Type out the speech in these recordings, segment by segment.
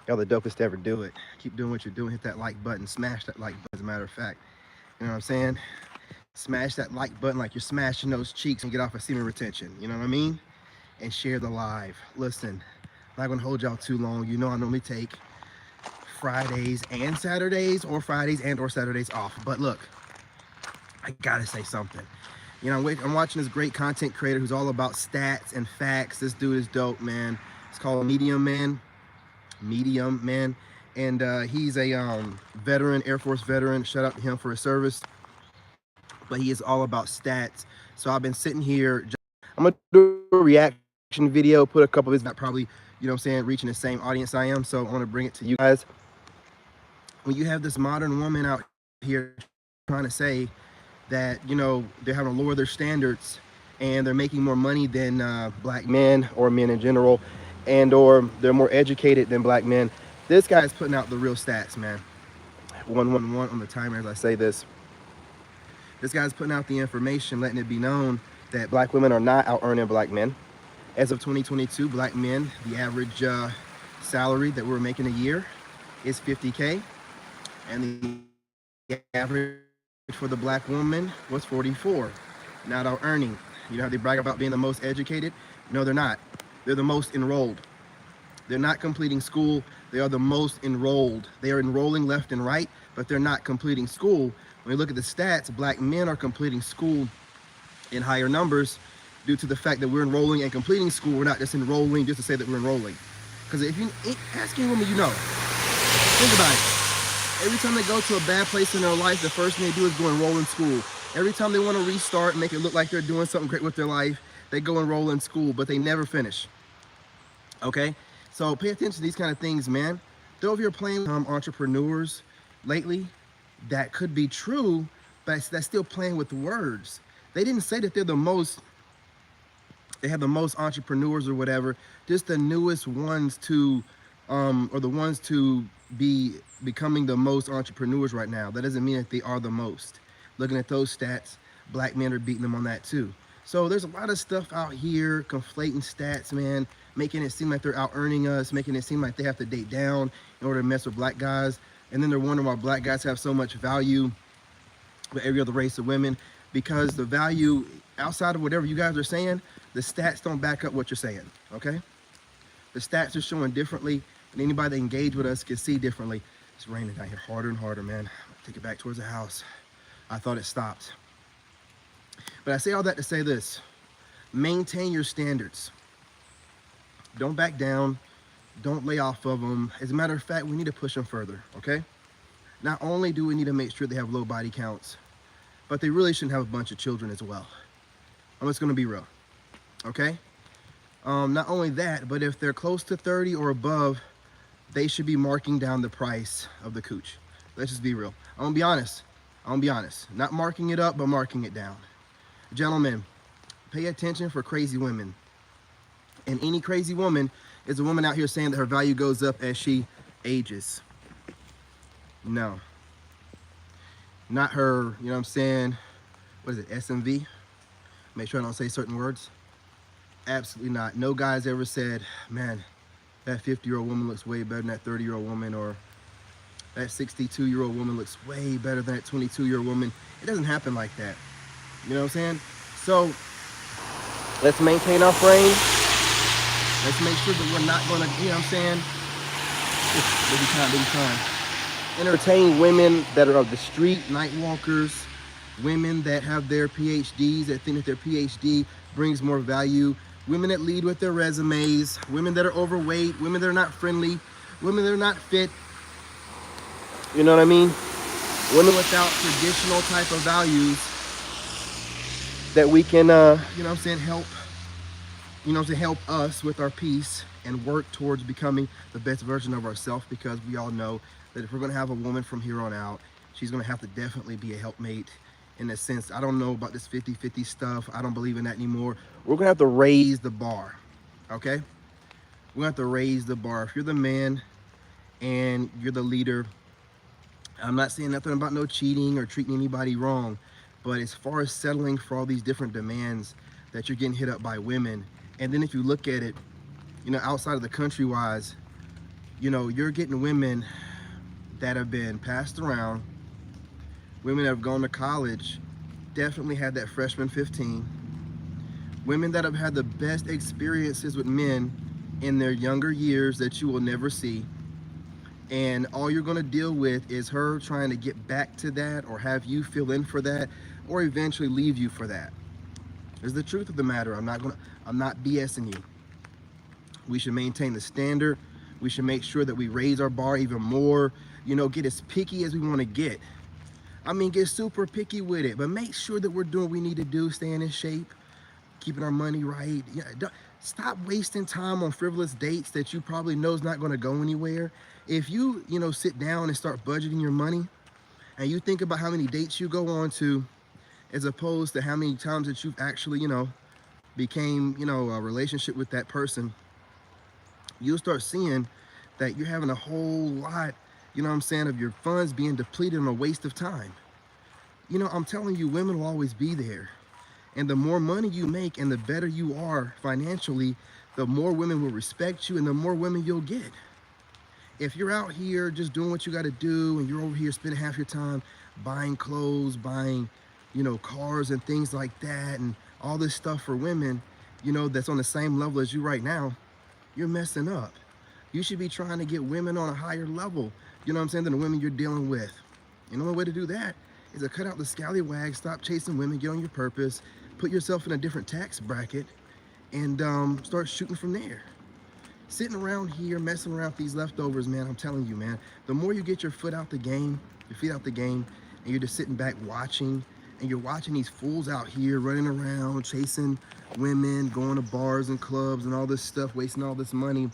Y'all the dopest to ever do it. Keep doing what you're doing. Hit that like button. Smash that like button, as a matter of fact. You know what I'm saying? Smash that like button like you're smashing those cheeks and get off of semen retention. You know what I mean? And share the live. Listen, I'm not gonna hold y'all too long. You know I normally take Fridays and Saturdays, or Fridays and or Saturdays off. But look, I gotta say something. You know, I'm watching this great content creator who's all about stats and facts. This dude is dope, man. It's called Medium Man, and he's a veteran, Air Force veteran. Shout out to him for his service. But he is all about stats. So I've been sitting here. I'm gonna do a reaction video. Put a couple of his not probably, you know what I'm saying, reaching the same audience I am. So I want to bring it to you guys. When you have this modern woman out here trying to say that, you know, they're having to lower their standards and they're making more money than black men or men in general, and or they're more educated than black men. This guy's putting out the real stats, man. 111 on the timer as I say this. This guy's putting out the information, letting it be known that black women are not out earning black men. As of 2022, black men, the average salary that we're making a year is 50K, and the average for the black woman was 44. Not out earning. You know how they brag about being the most educated? No, they're not. They're the most enrolled. They're not completing school. They are the most enrolled. They are enrolling left and right, but they're not completing school. When you look at the stats, black men are completing school in higher numbers due to the fact that we're enrolling and completing school. We're not just enrolling just to say that we're enrolling. Because if you ask any woman, you know, think about it. Every time they go to a bad place in their life, the first thing they do is go enroll in school. Every time they want to restart, make it look like they're doing something great with their life, they go enroll in school, but they never finish. Okay? So pay attention to these kind of things, man. They're over here playing with entrepreneurs lately. That could be true, but that's still playing with the words. They didn't say that they're the most, they have the most entrepreneurs or whatever, just the newest ones to, or the ones to be becoming the most entrepreneurs right now. That doesn't mean that they are the most. Looking at those stats, black men are beating them on that too. So there's a lot of stuff out here conflating stats, man, making it seem like they're out earning us, making it seem like they have to date down in order to mess with black guys. And then they're wondering why black guys have so much value with every other race of women, because the value outside of whatever you guys are saying, the stats don't back up what you're saying, okay? The stats are showing differently, and anybody that engage with us can see differently. It's raining down here harder and harder, man. Take it back towards the house. I thought it stopped. But I say all that to say this. Maintain your standards. Don't back down. Don't lay off of them. As a matter of fact, we need to push them further, okay? Not only do we need to make sure they have low body counts, but they really shouldn't have a bunch of children as well. I'm just gonna be real, okay? Not only that, but if they're close to 30 or above, they should be marking down the price of the cooch. Let's just be real. I'm gonna be honest. Not marking it up, but marking it down. Gentlemen, pay attention for crazy women. And any crazy woman is a woman out here saying that her value goes up as she ages. No. Not her, you know what I'm saying? What is it, SMV? Make sure I don't say certain words. Absolutely not. No guy's ever said, man, that 50-year-old woman looks way better than that 30-year-old woman, or that 62-year-old woman looks way better than that 22-year-old woman. It doesn't happen like that. You know what I'm saying? So let's maintain our frame. Let's make sure that we're not gonna, you know what I'm saying? Baby time. Entertain women that are of the street, night walkers, women that have their PhDs, that think that their PhD brings more value, women that lead with their resumes, women that are overweight, women that are not friendly, women that are not fit. You know what I mean? Women without traditional type of values that we can, you know what I'm saying, help, you know what I'm saying, help us with our peace and work towards becoming the best version of ourselves, because we all know that if we're gonna have a woman from here on out, she's gonna have to definitely be a helpmate. In a sense, I don't know about this 50-50 stuff. I don't believe in that anymore. We're gonna have to raise the bar, okay? We're gonna have to raise the bar. If you're the man and you're the leader, I'm not saying nothing about no cheating or treating anybody wrong, but as far as settling for all these different demands that you're getting hit up by women, and then if you look at it, you know, outside of the country wise, You're getting women that have been passed around, women that have gone to college, definitely had that freshman 15, women that have had the best experiences with men in their younger years that you will never see. And all you're going to deal with is her trying to get back to that, or have you fill in for that, or eventually leave you for that. Is the truth of the matter. I'm not BSing you. We should maintain the standard. We should make sure that we raise our bar even more. Get as picky as we want to get. I mean, get super picky with it, but make sure that we're doing what we need to do, staying in shape, keeping our money right. Stop wasting time on frivolous dates that you probably know is not going to go anywhere. If you sit down and start budgeting your money, and you think about how many dates you go on to, as opposed to how many times that you've actually, became, a relationship with that person, you'll start seeing that you're having a whole lot, of your funds being depleted on a waste of time. I'm telling you, women will always be there. And the more money you make and the better you are financially, the more women will respect you and the more women you'll get. If you're out here just doing what you got to do, and you're over here spending half your time buying clothes, buying, cars and things like that, and all this stuff for women, that's on the same level as you right now, you're messing up. You should be trying to get women on a higher level, than the women you're dealing with. The only way to do that is to cut out the scallywags, stop chasing women, get on your purpose, put yourself in a different tax bracket, and start shooting from there. Sitting around here messing around with these leftovers, man, I'm telling you, man, the more you get your feet out the game, and you're just sitting back watching, and you're watching these fools out here running around, chasing women, going to bars and clubs and all this stuff, wasting all this money.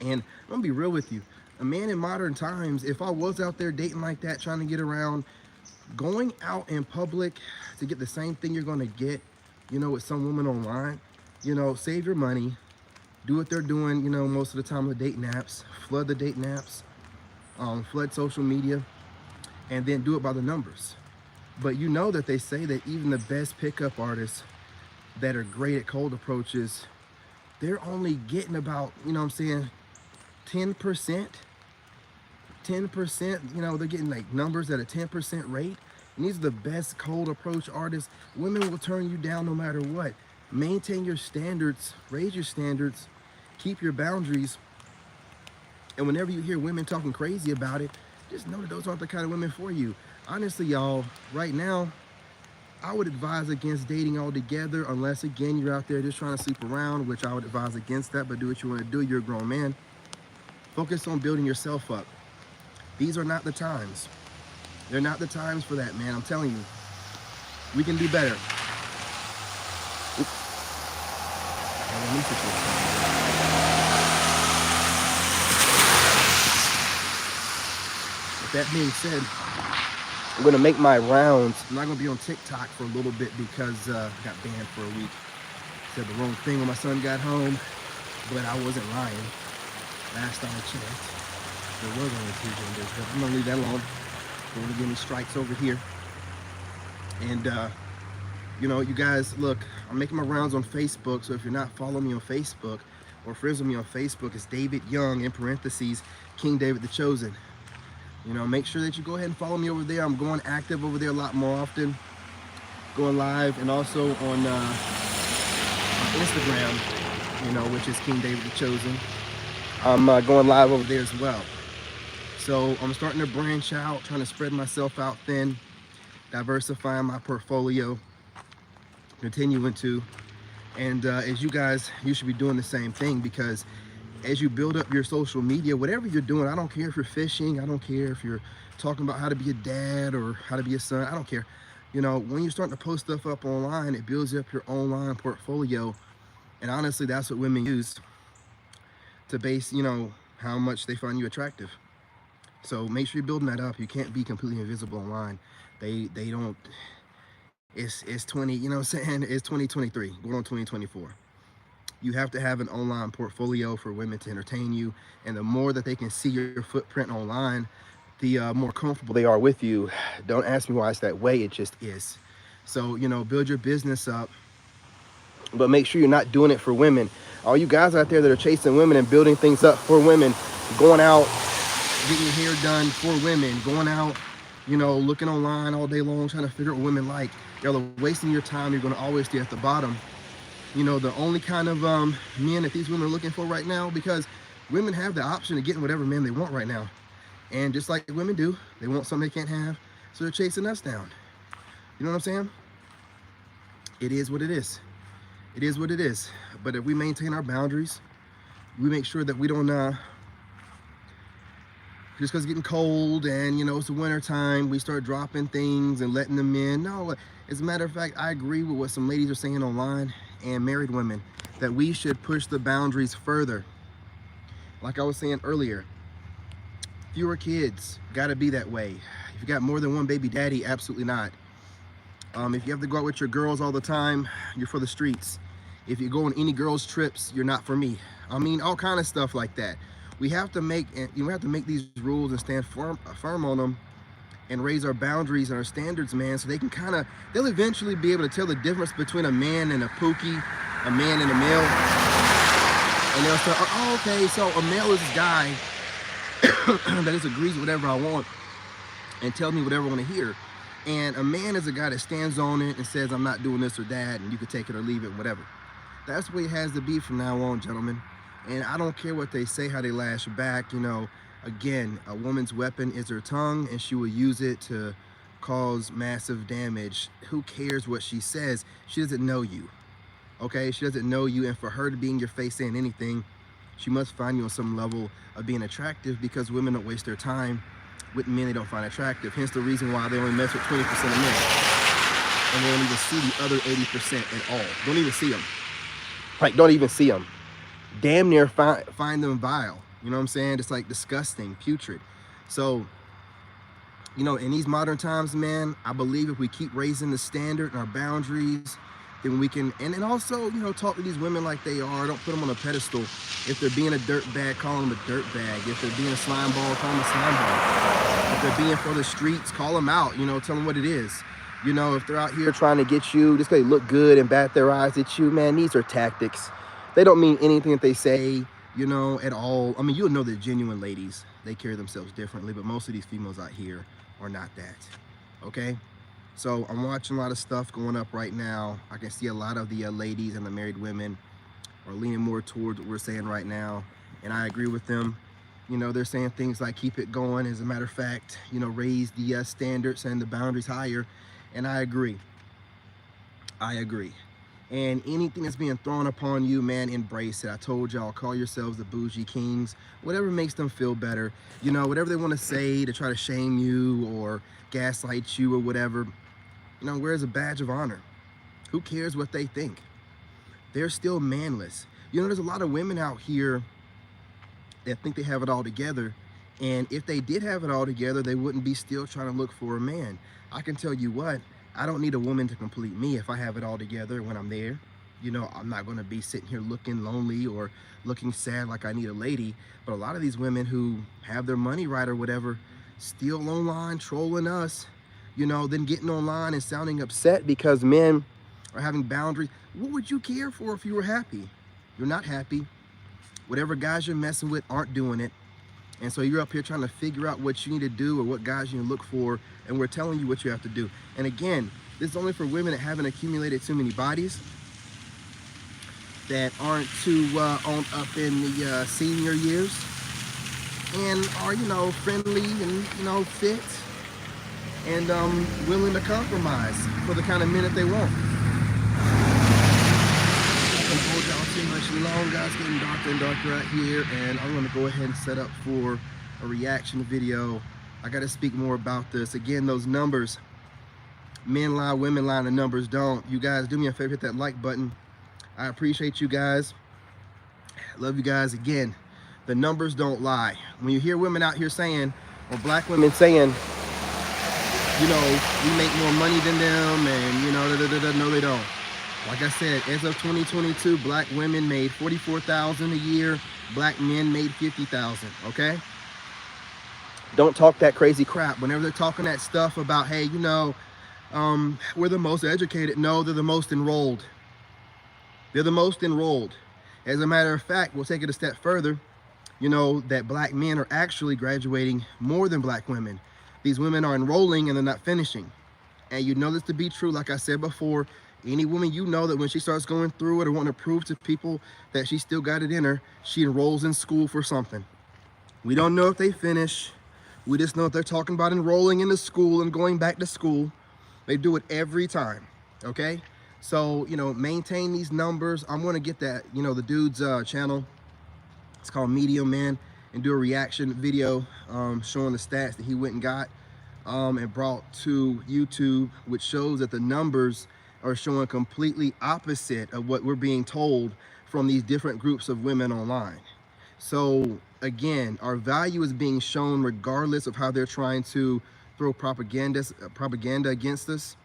And I'm gonna be real with you. A man in modern times, if I was out there dating like that, trying to get around, going out in public to get the same thing you're gonna get, with some woman online, save your money, do what they're doing, most of the time with dating apps, flood the dating apps, flood social media, and then do it by the numbers. But that they say that even the best pickup artists that are great at cold approaches, they're only getting about, 10%. 10%, they're getting like numbers at a 10% rate. And these are the best cold approach artists. Women will turn you down no matter what. Maintain your standards, raise your standards, keep your boundaries. And whenever you hear women talking crazy about it, just know that those aren't the kind of women for you. Honestly, y'all, right now, I would advise against dating altogether, unless, again, you're out there just trying to sleep around, which I would advise against that, but do what you want to do. You're a grown man. Focus on building yourself up. These are not the times. They're not the times for that, man. I'm telling you, we can do better. With that being said, I'm gonna make my rounds. I'm not gonna be on TikTok for a little bit because I got banned for a week. Said the wrong thing when my son got home, but I wasn't lying. Last time I checked, there was only 2 genders, but I'm gonna leave that alone. Don't want to get any strikes over here. And you guys, look, I'm making my rounds on Facebook, so if you're not following me on Facebook or friends with me on Facebook, it's David Young, in parentheses, King David the Chosen. Make sure that you go ahead and follow me over there. I'm going active over there a lot more often, going live, and also on Instagram, which is King David the Chosen. I'm going live over there as well. So I'm starting to branch out, trying to spread myself out thin, diversifying my portfolio, continuing to. And as you guys, you should be doing the same thing, because as you build up your social media, whatever you're doing, I don't care if you're fishing, I don't care if you're talking about how to be a dad or how to be a son, I don't care. When you're starting to post stuff up online, it builds up your online portfolio. And honestly, that's what women use to base, how much they find you attractive. So make sure you're building that up. You can't be completely invisible online. They don't, it's 20, it's 2023, going on 2024. You have to have an online portfolio for women to entertain you. And the more that they can see your footprint online, the more comfortable they are with you. Don't ask me why it's that way. It just is. So, build your business up, but make sure you're not doing it for women. All you guys out there that are chasing women and building things up for women, going out, getting your hair done for women, going out, looking online all day long, trying to figure out what women like. Y'all are wasting your time. You're going to always stay at the bottom. The only kind of men that these women are looking for right now, because women have the option of getting whatever man they want right now. And just like women do, they want something they can't have, so they're chasing us down. You know what I'm saying? It is what it is. It is what it is. But if we maintain our boundaries, we make sure that we don't, just because it's getting cold and, it's the winter time, we start dropping things and letting them in. No, as a matter of fact, I agree with what some ladies are saying online, and married women, that we should push the boundaries further. Like I was saying earlier, fewer kids, gotta be that way. If you got more than one baby daddy, absolutely not. If you have to go out with your girls all the time, you're for the streets. If you go on any girls' trips, you're not for me. I mean, all kind of stuff like that. We have to make these rules and stand firm on them, and raise our boundaries and our standards, man, so they'll eventually be able to tell the difference between a man and a pookie, a man and a male. And they'll start, oh, okay, so a male is this guy that just agrees with whatever I want and tells me whatever I want to hear. And a man is a guy that stands on it and says, I'm not doing this or that, and you can take it or leave it, whatever. That's the way it has to be from now on, gentlemen. And I don't care what they say, how they lash back, Again, a woman's weapon is her tongue, and she will use it to cause massive damage. Who cares what she says? She doesn't know you, okay? She doesn't know you, and for her to be in your face saying anything, she must find you on some level of being attractive, because women don't waste their time with men they don't find attractive. Hence the reason why they only mess with 20% of men, and they don't even see the other 80% at all. Don't even see them. Like, don't even see them. Damn near find them vile. You know what I'm saying? It's like disgusting, putrid. So, in these modern times, man, I believe if we keep raising the standard and our boundaries, then we can, and also, talk to these women like they are. Don't put them on a pedestal. If they're being a dirtbag, call them a dirtbag. If they're being a slime ball, call them a slime ball. If they're being for the streets, call them out, tell them what it is. If they're out here trying to get you, just because they look good and bat their eyes at you, man, these are tactics. They don't mean anything that they say, at all. I mean, you'll know they're genuine ladies. They carry themselves differently, but most of these females out here are not that, okay? So I'm watching a lot of stuff going up right now. I can see a lot of the ladies and the married women are leaning more towards what we're saying right now, and I agree with them. They're saying things like keep it going. As a matter of fact, raise the standards and the boundaries higher, and I agree. I agree. And anything that's being thrown upon you, man, embrace it. I told y'all, call yourselves the bougie kings. Whatever makes them feel better. Whatever they want to say to try to shame you or gaslight you or whatever, wear as a badge of honor. Who cares what they think? They're still manless. There's a lot of women out here that think they have it all together. And if they did have it all together, they wouldn't be still trying to look for a man. I can tell you what, I don't need a woman to complete me if I have it all together when I'm there. I'm not going to be sitting here looking lonely or looking sad like I need a lady. But a lot of these women who have their money right or whatever, still online trolling us, then getting online and sounding upset because men are having boundaries. What would you care for if you were happy? You're not happy. Whatever guys you're messing with aren't doing it. And so you're up here trying to figure out what you need to do or what guys you need to look for, and we're telling you what you have to do. And again, this is only for women that haven't accumulated too many bodies, that aren't too on up in the senior years, and are, friendly and, fit, and willing to compromise for the kind of men that they want. I don't hold y'all too much long, guys. It's getting darker and darker out here, and I'm gonna go ahead and set up for a reaction video. I gotta speak more about this. Again, those numbers, men lie, women lie, and the numbers don't. You guys, do me a favor, hit that like button. I appreciate you guys. Love you guys. Again, the numbers don't lie. When you hear women out here saying, or black women saying, we make more money than them, and no, they don't. Like I said, as of 2022, black women made $44,000 a year. Black men made $50,000, okay? Don't talk that crazy crap. Whenever they're talking that stuff about, hey, we're the most educated. No, they're the most enrolled. They're the most enrolled. As a matter of fact, we'll take it a step further. You know that black men are actually graduating more than black women. These women are enrolling and they're not finishing. And you know this to be true, like I said before. Any woman you know that when she starts going through it or wanting to prove to people that she still got it in her, she enrolls in school for something. We don't know if they finish. We just know if they're talking about enrolling into school and going back to school. They do it every time, okay? So, you know, maintain these numbers. I'm gonna get that, you know, the dude's channel. It's called Medium Man, and do a reaction video showing the stats that he went and got and brought to YouTube, which shows that the numbers are showing completely opposite of what we're being told from these different groups of women online. So again, our value is being shown regardless of how they're trying to throw propaganda against us,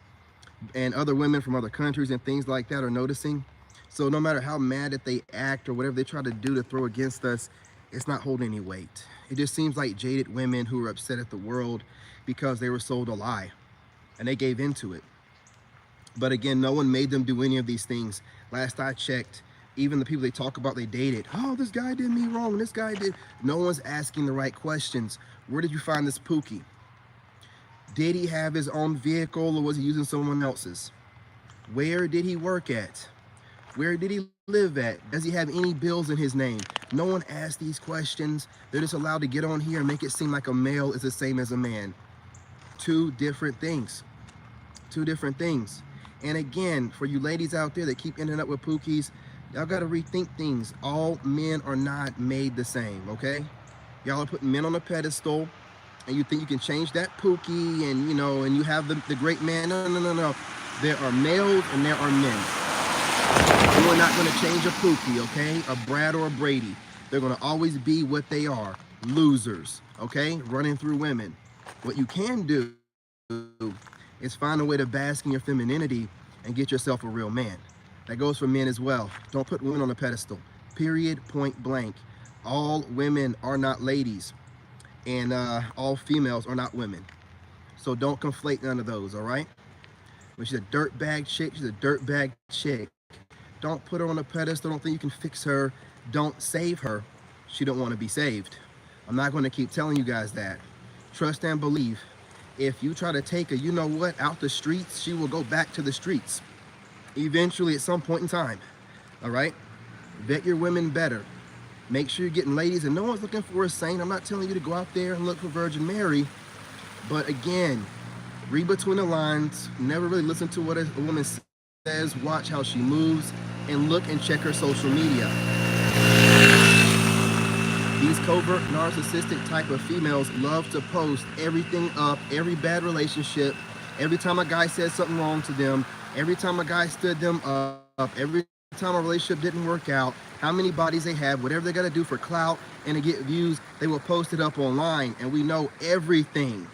and other women from other countries and things like that are noticing. So no matter how mad that they act or whatever they try to do to throw against us, it's not holding any weight. It just seems like jaded women who are upset at the world because they were sold a lie and they gave into it. But again, no one made them do any of these things. Last I checked, even the people they talk about they dated, oh, this guy did me wrong, this guy did. No one's asking the right questions. Where did you find this Pookie? Did he have his own vehicle or was he using someone else's? Where did he work at? Where did he live at? Does he have any bills in his name? No one asks these questions. They're just allowed to get on here and make it seem like a male is the same as a man. Two different things. Two different things. And again, for you ladies out there that keep ending up with Pookies, y'all got to rethink things. All men are not made the same, okay? Y'all are putting men on a pedestal, and you think you can change that Pookie, and you know, and you have the great man. No, no, no, no. There are males and there are men. You are not going to change a Pookie, okay? A Brad or a Brady. They're going to always be what they are, losers, okay? Running through women. What you can do is find a way to bask in your femininity and get yourself a real man. That goes for men as well. Don't put women on a pedestal. Period, point blank. All women are not ladies, and all females are not women. So don't conflate none of those, all right? When she's a dirtbag chick, she's a dirtbag chick. Don't put her on a pedestal. Don't think you can fix her. Don't save her. She don't want to be saved. I'm not going to keep telling you guys that. Trust and believe. If you try to take her, you know what, out the streets, she will go back to the streets. Eventually, at some point in time. All right? Vet your women better. Make sure you're getting ladies, and no one's looking for a saint. I'm not telling you to go out there and look for Virgin Mary. But again, read between the lines. Never really listen to what a woman says. Watch how she moves, and look and check her social media. These covert narcissistic type of females love to post everything up, every bad relationship, every time a guy said something wrong to them, every time a guy stood them up, every time a relationship didn't work out, how many bodies they have, whatever they got to do for clout and to get views, they will post it up online, and we know everything.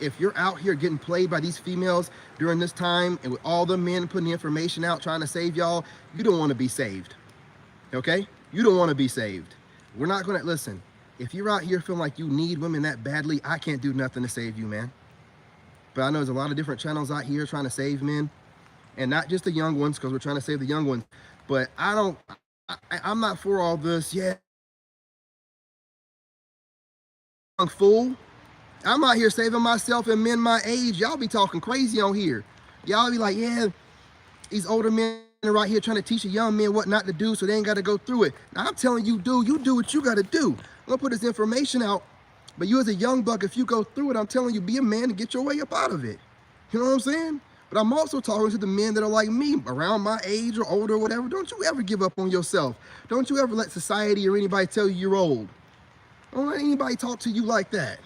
If you're out here getting played by these females during this time, and with all the men putting the information out trying to save y'all, you don't want to be saved, okay? You don't want to be saved. We're not going to, listen, if you're out here feeling like you need women that badly, I can't do nothing to save you, man. But I know there's a lot of different channels out here trying to save men, and not just the young ones, because we're trying to save the young ones. But I'm not for all this, yeah. Young fool. I'm out here saving myself and men my age. Y'all be talking crazy on here. Y'all be like, yeah, these older men are right here trying to teach the young men what not to do so they ain't got to go through it. Now, I'm telling you, you do what you got to do. I'm going to put this information out, but you as a young buck, if you go through it, I'm telling you, be a man and get your way up out of it. You know what I'm saying? But I'm also talking to the men that are like me, around my age or older or whatever. Don't you ever give up on yourself. Don't you ever let society or anybody tell you you're old. Don't let anybody talk to you like that.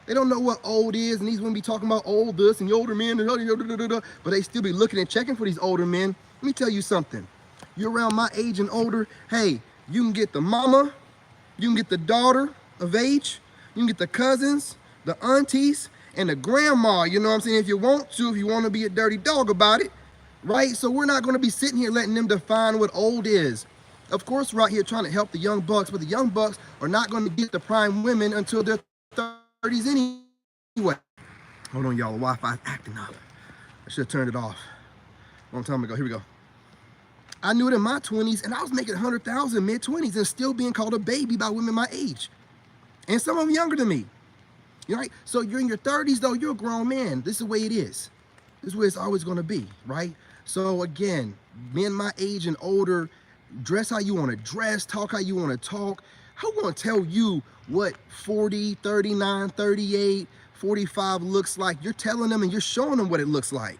They don't know what old is, and these women be talking about old this and the older men, but they still be looking and checking for these older men. Let me tell you something. You're around my age and older, hey, you can get the mama, you can get the daughter of age, you can get the cousins, the aunties, and the grandma, you know what I'm saying? If you want to be a dirty dog about it, right? So we're not going to be sitting here letting them define what old is. Of course, we're out here trying to help the young bucks, but the young bucks are not going to get the prime women until they're 30s anyway. Hold on, y'all. The Wi-Fi's acting up. I should have turned it off a long time ago. Here we go. I knew it in my 20s, and I was making 100,000 mid-20s and still being called a baby by women my age, and some of them younger than me. You know, right? So you're in your 30s though, you're a grown man. This is the way it is. This is where it's always going to be, right? So again, men my age and older, dress how you want to dress, talk how you want to talk. I want to tell you what 40, 39, 38, 45 looks like. You're telling them and you're showing them what it looks like.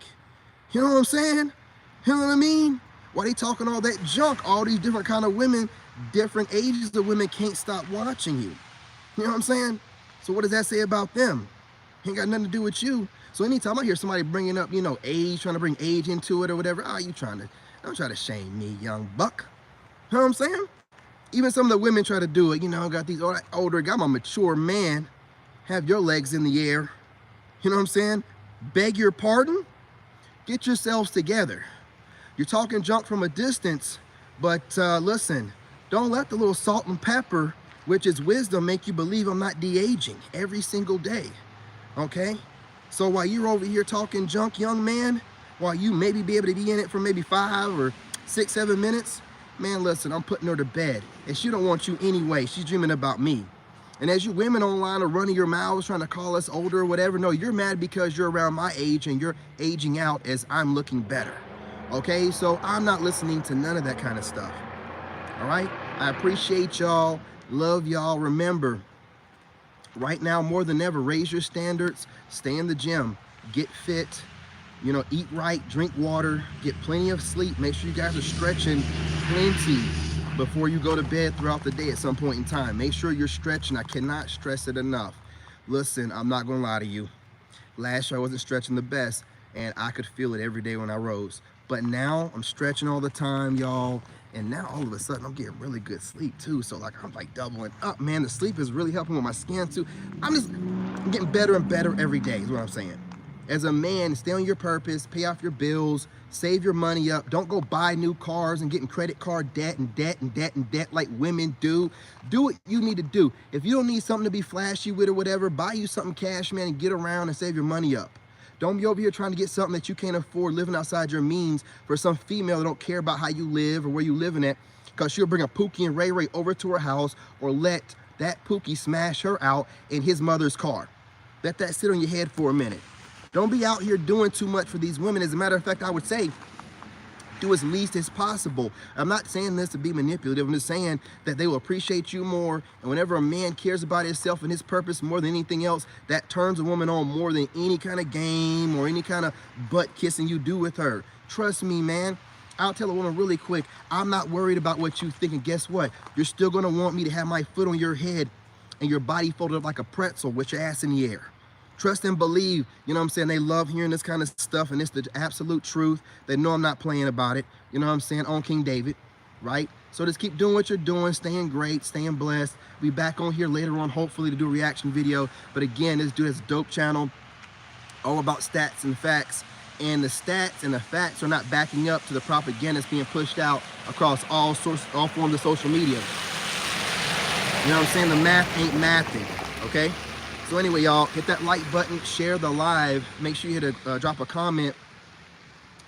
You know what I'm saying? You know what I mean? Why they talking all that junk, all these different kind of women, different ages of women can't stop watching you. You know what I'm saying? So what does that say about them? Ain't got nothing to do with you. So anytime I hear somebody bringing up, you know, age, trying to bring age into it or whatever, don't try to shame me, young buck. You know what I'm saying? Even some of the women try to do it, you know, got these older, I'm a mature man, have your legs in the air. You know what I'm saying? Beg your pardon? Get yourselves together. You're talking junk from a distance, but listen, don't let the little salt and pepper, which is wisdom, make you believe I'm not de-aging every single day, okay? So while you're over here talking junk, young man, while you maybe be able to be in it for maybe 5 or 6, 7 minutes, man, listen, I'm putting her to bed, and she don't want you anyway. She's dreaming about me. And as you women online are running your mouths trying to call us older or whatever, no, you're mad because you're around my age and you're aging out as I'm looking better. Okay, so I'm not listening to none of that kind of stuff. All right, I appreciate y'all, love y'all. Remember, right now more than ever, raise your standards, stay in the gym, get fit, you know, eat right, drink water, get plenty of sleep. Make sure you guys are stretching plenty before you go to bed throughout the day at some point in time. Make sure you're stretching. I cannot stress it enough. Listen, I'm not gonna lie to you. Last year I wasn't stretching the best, and I could feel it every day when I rose. But now I'm stretching all the time, y'all. And now all of a sudden I'm getting really good sleep too. So like I'm like doubling up, man. The sleep is really helping with my skin too. I'm getting better and better every day is what I'm saying. As a man, stay on your purpose, pay off your bills, save your money up. Don't go buy new cars and getting credit card debt and debt and debt and debt like women do. Do what you need to do. If you don't need something to be flashy with or whatever, buy you something cash, man, and get around and save your money up. Don't be over here trying to get something that you can't afford, living outside your means for some female that don't care about how you live or where you living at, because she'll bring a Pookie and Ray Ray over to her house or let that Pookie smash her out in his mother's car. Let that sit on your head for a minute. Don't be out here doing too much for these women. As a matter of fact, I would say, do as least as possible. I'm not saying this to be manipulative. I'm just saying that they will appreciate you more. And whenever a man cares about himself and his purpose more than anything else, that turns a woman on more than any kind of game or any kind of butt kissing you do with her. Trust me, man. I'll tell a woman really quick, I'm not worried about what you think. And guess what? You're still going to want me to have my foot on your head and your body folded up like a pretzel with your ass in the air. Trust and believe, you know what I'm saying? They love hearing this kind of stuff, and it's the absolute truth. They know I'm not playing about it, you know what I'm saying, on King David, right? So just keep doing what you're doing, staying great, staying blessed. We'll be back on here later on, hopefully, to do a reaction video. But again, this dude has a dope channel, all about stats and facts. And the stats and the facts are not backing up to the propaganda that's being pushed out across all forms of social media. You know what I'm saying? The math ain't mathing, okay? So anyway, y'all, hit that like button, share the live, make sure you hit drop a comment.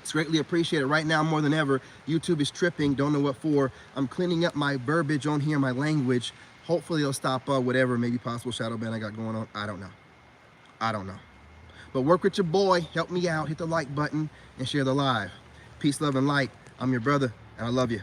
It's greatly appreciated. Right now, more than ever, YouTube is tripping, don't know what for. I'm cleaning up my verbiage on here, my language. Hopefully it'll stop whatever, maybe possible shadow ban I got going on. I don't know. But work with your boy, help me out, hit the like button, and share the live. Peace, love, and light. I'm your brother, and I love you.